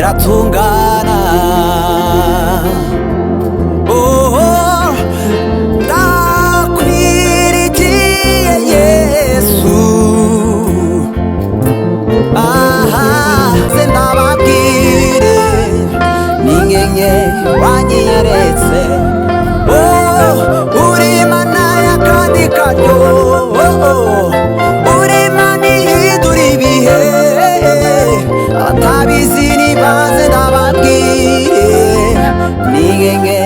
biratungana. Ndakwirigiye Yesu, se ndababwire n'inyenye wanyiyeretse. Uri Imana y'akandi karyo, uri Imana ihindura ibihe. Abatabizi nibaze ndababwire n'inyenye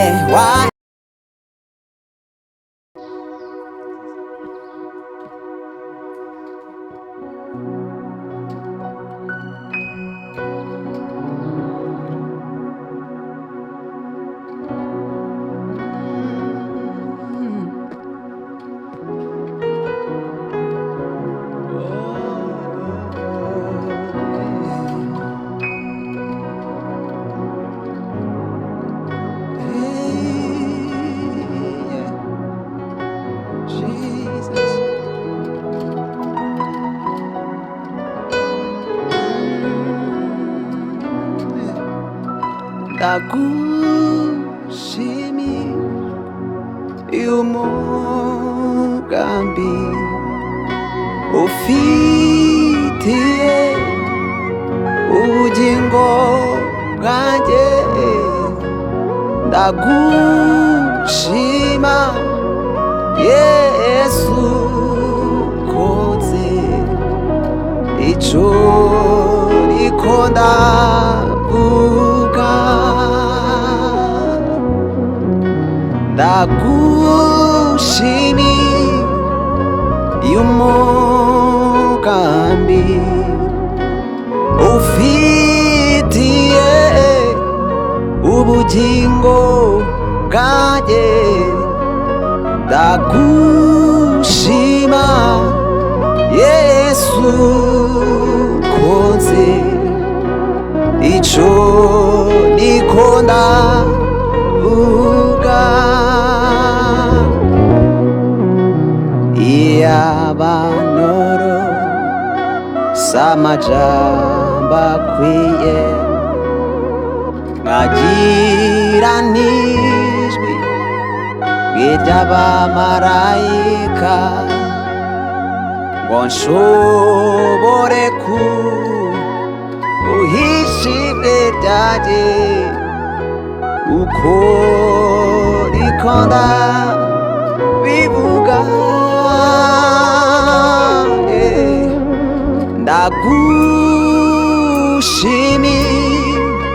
ndagushimiye umugambi ufitiye ubugingo bwanjye. Ndagushima Yesu koze ico niko ndavuga. Ndagushimiye umugambi ufitiye ubugingo bwanjye. Ndagushima Yesu koze ico niko ndavuga. Iyabanoro samajambo akwiye, nkagira n'ijwi ry'abamarayika, ngo nshobore guhisha ijwi ryanjye uko niko ndabivuga.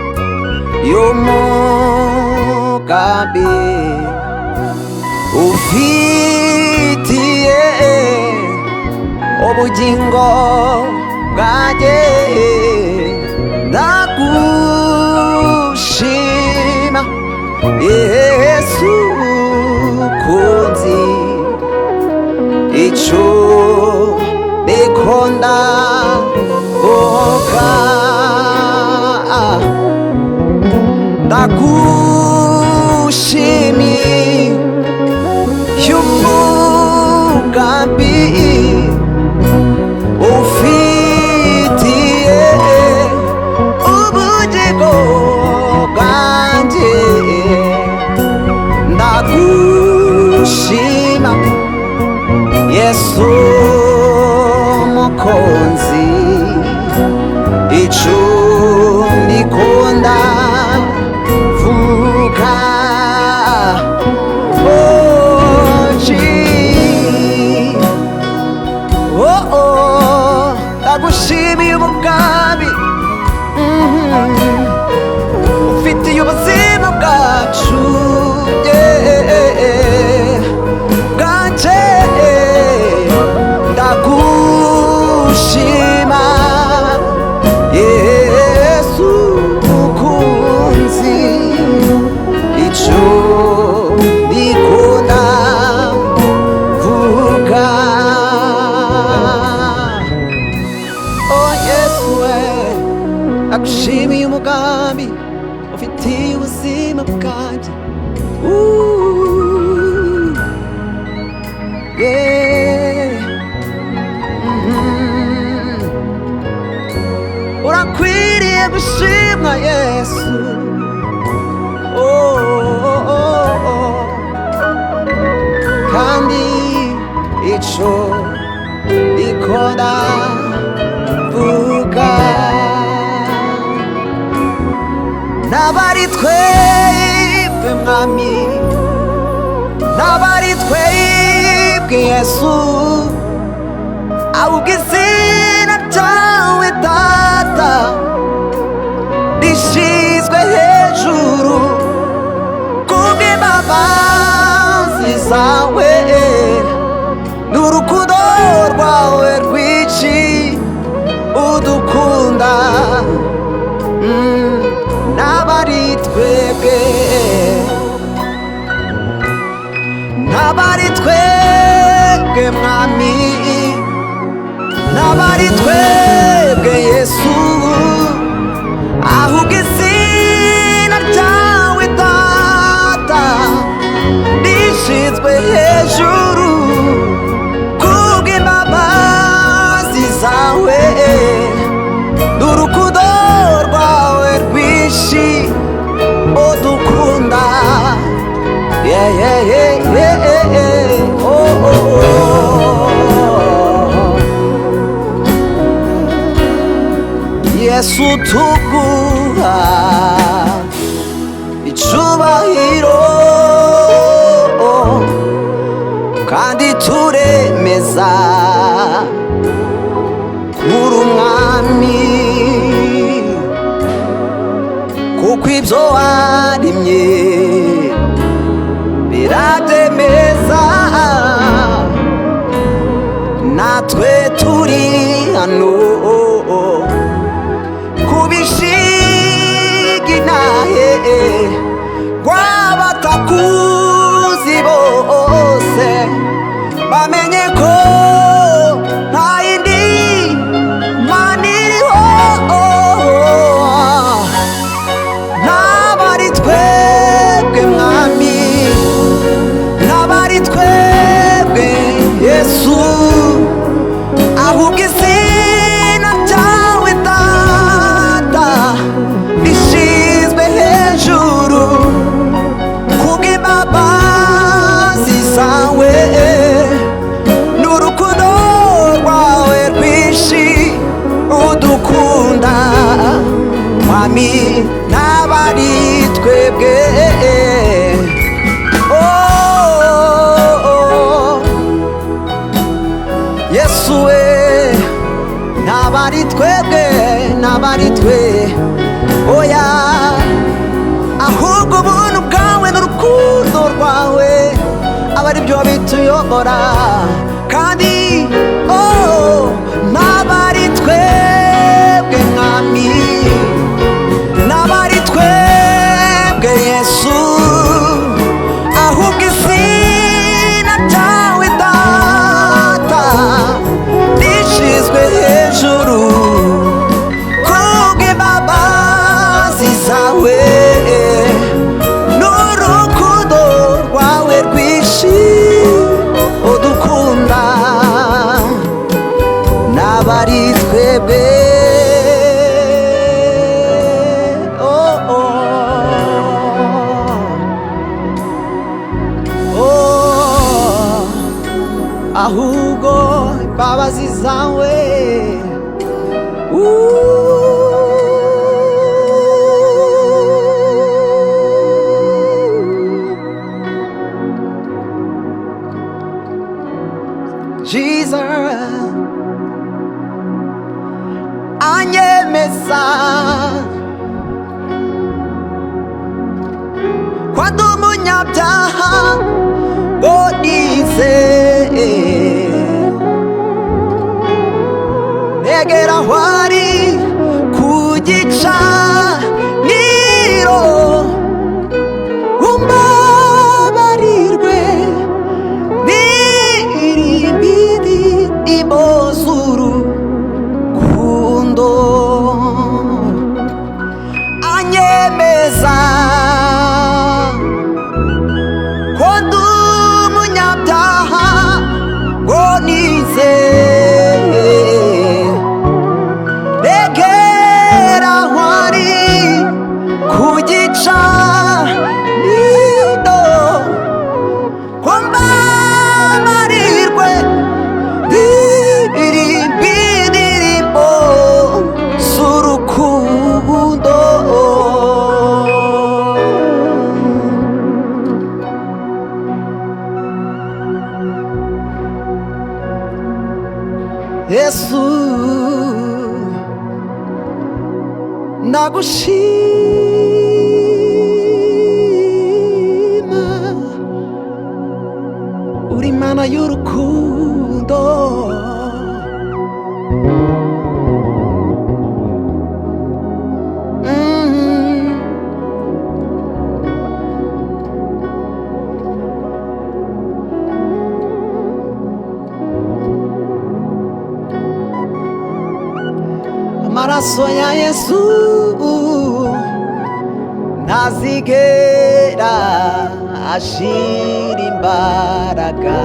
Ndagushimiye umugambi ufitiye ubugingo bwanjye. Ndagushima Yesu kunzi ico niko ndavuga. Ndagushimiye umugambi ufitiye ubugingo bwanjye. Ndagushima Yesu mukunzi ico niko ndavuga. Ndagushimiye umugambi ufitiye ubuzima bwacu bwanje. Ndagushima Yesu mukunzi ico niko ndavuga. Ndagushimiye umugambi ufitiye ubuzima bwanjye. Urakwiriye gushimwa Yesu. Oh, oh, oh, oh. Kandi ico ikora vuga nabari twebwe mwami, nabari twebwe Yesu, ahubwo izina ryawe Data rishizwe hejuru kubw'imbabazi zawe n'urukundo rwawe rwinshi udukunda. Nabari twebwe, nabari twebwe mwami, nabari twebwe Yesu, ahubwo izina ryawe Data rishizwe hejuru kubw'imbabazi zawe n'urukundo rwawe rwinshi udukunda. Yeah, yeah, yeah, yeah, yeah. Oh, oh, oh. Yesu tuguha icubahiro kandi turemeza uri umwami, kuko ibyo waremye birabyemeza. Natwe turi hano kubishiginahe rw'abatakuzi bose bamenye ko nta yindi Mana iriho. Nabari twebwe mwami, nabari twebwe Yesu, ahubwo izina ryawe Data rishizwe hejuru kubw'imbabazi zawe n'urukundo rwawe rwinshi udukunda. Mwami, nabari twebwe, Yesu we, nabari twebwe, nabari twe, oya, ahubwo ubuntu bwawe n'urukundo rwawe aba ari byo bituyobora. Kandi nabari twebwe mwami, nabari twebwe Yesu, ahubwo izina ryawe Data rishizwe hejuru kubw'imbabazi zawe n'urukundo rwawe rwinshi udukunda. Nabari twebwe, oh, oh, oh, ahubwo imbabazi zawe Jesus anyemeza kwa ndi umunyabyaha ngo nizeye negera aho ari ku gicaniro umbabarirwe nirimbiri imozuru kundo anyemeza ko ndi umunyabyaha ngo nizeye Yesu nagushima uri Mana y'urukundo amaraso ya Yesu ntazigera ashira imbaraga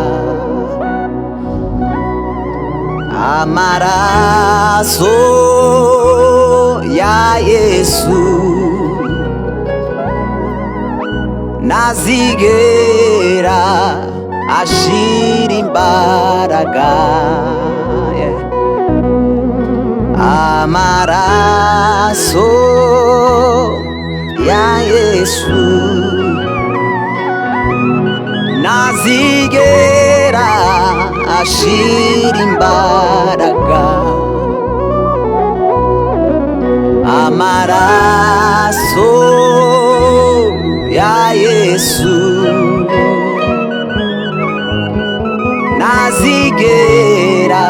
amaraso ya Yesu ntazigera ashira imbaraga amaraso ya Yesu ntazigera ashira imbaraga amaraso ya Yesu ntazigera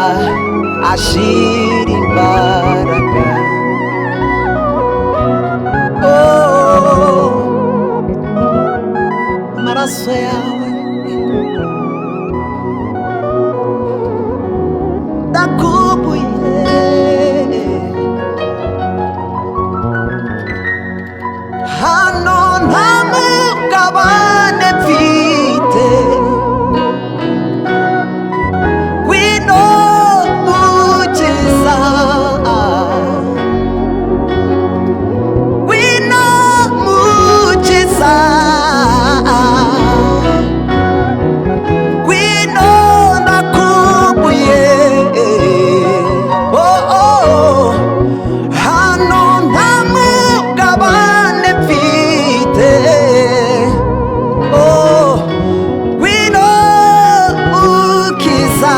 ashira imbaraga amaraso yawe ndakumbuye hano nta mugabane mfite wino mukiza wino mukiza wino ndakumbuye hano nta mugabane mfite wino mukiza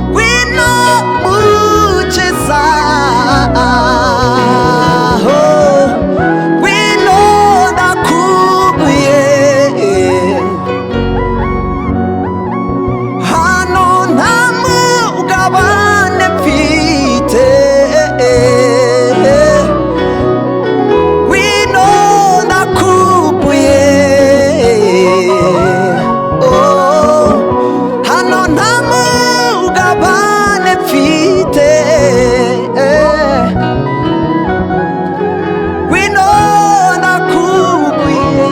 wino mukiza wino ndakumbuye hano nta mugabane mfite wino ndakumbuye hano nta mugabane mfite wino ndakumbuye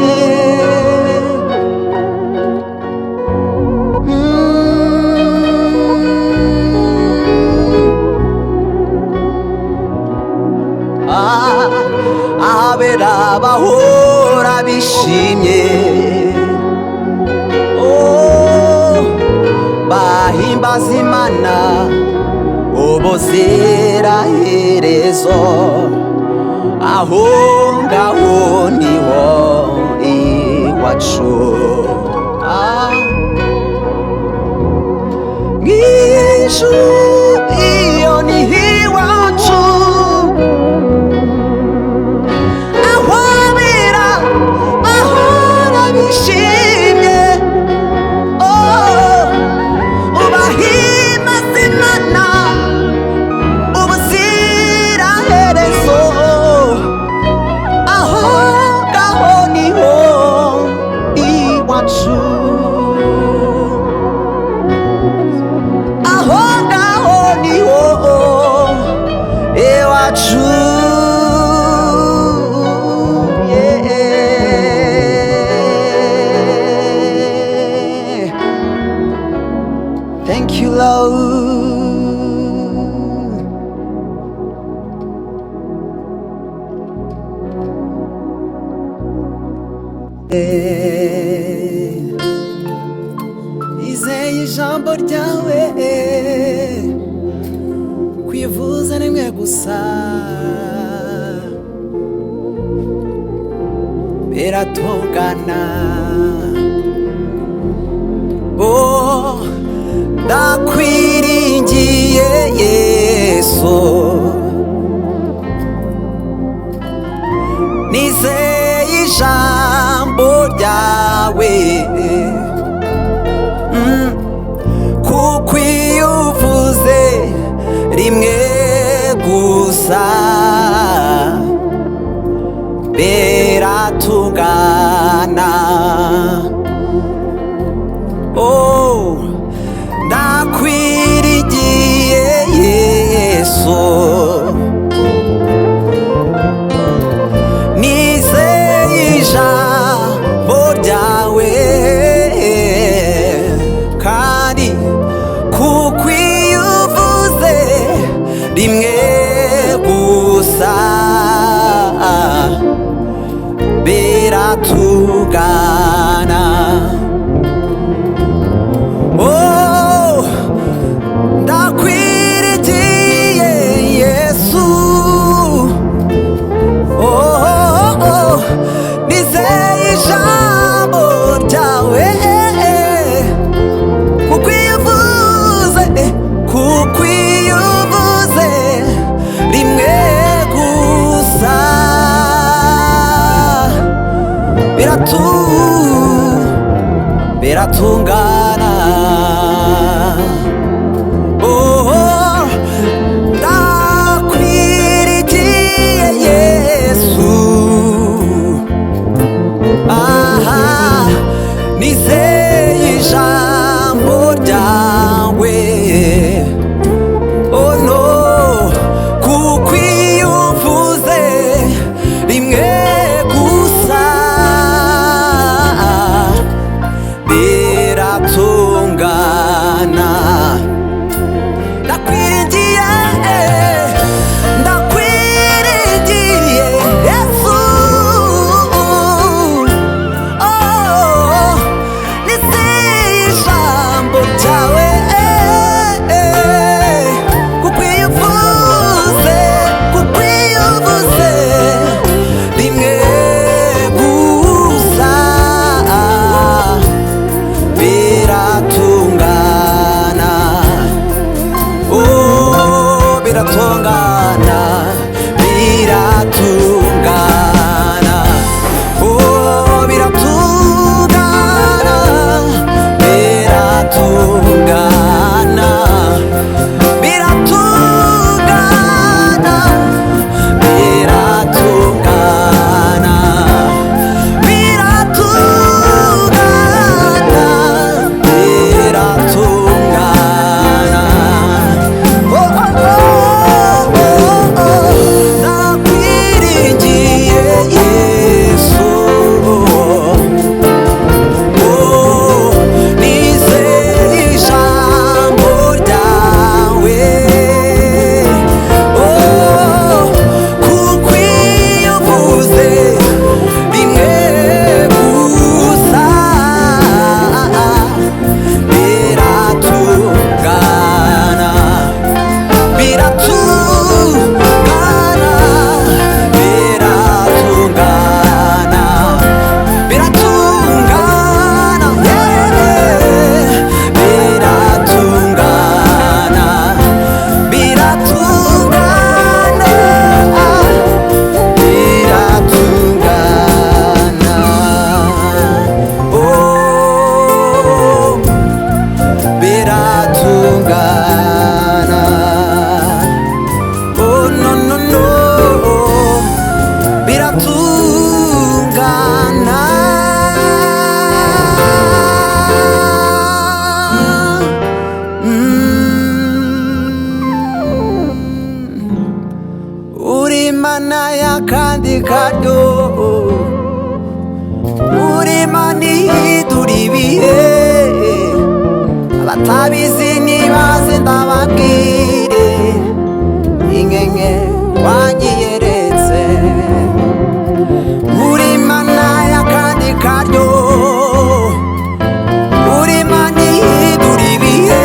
abera bahora bishimye bahimbaza Imana ubuziraherezo aho ngaho niho iwacu mw'ijuru iyo niho iwacu aho abera bahora bishimye ubahimbaza Imana ubuziraherezo aho ngaho niho iwacu aho ngaho niho iwacu Thank you, Lord. Izeye ijambo ryawe kwivuza rimwe gusa biratungana ndakwiringiye Yesu, nizeye ijambo ryawe, kuko iyo uvuze rimwe gusa biratungana. Oh, ndakwiringiye Yesu, nizeye ijambo ryawe, kandi kuko iyo uvuze rimwe gusa biratungana. Oh, ndakwiringiye Yesu, oh, nizeye ijambo ryawe, kuko iyo uvuze rimwe gusa biratungana. Oh, ndakwiringiye Yesu, aha, nizeye ijambo ryawe, oh no, kuko iyo uvuze rimwe gusa biratungana. Ndakwiringiye, ndakwiringiye Yesu, oh, nizeye ijambo ryawe, kuko iyo uvuze rimwe gusa biratungana. Oh, biratungana, biratungana. Oh, biratungana, biratungana, biratungana, biratungana, biratungana, biratungana. Oh, oh, oh, oh, oh, ndakwiringiye Yesu, oh, nizeye ijambo ryawe, oh, kuko iyo uvuze rimwe gusa biratungana, biratungana, biratungana, biratungana, yeah, biratungana, biratungana, biratungana. Oh, biratungana. Oh no no no, biratungana. Uri mana y'akandi karyo, uri mana ihindura ibihe, abatabizi nibaze ndababwire, inkenke wanyiyeretse. Uri mana y'akandi karyo, uri mana ihindura ibihe,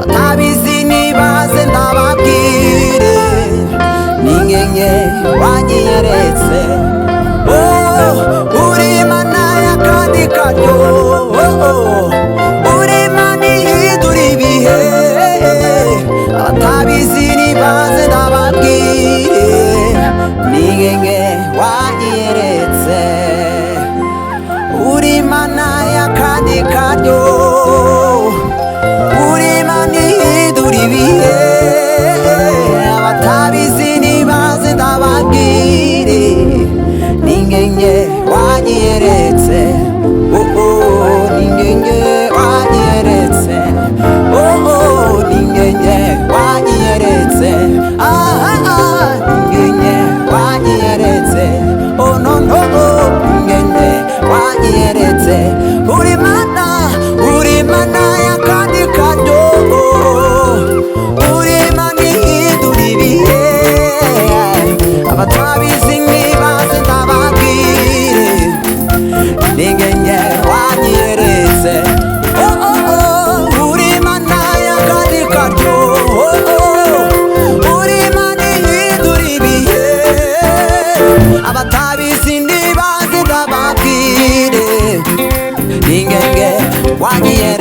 abatabizi nibaze ndababwire, n'inkenke wanyiyeretse. Oh, uri mana y'akandi karyo, oh, uri mana abatabizi ntibazi ndababwire ingenge wagiye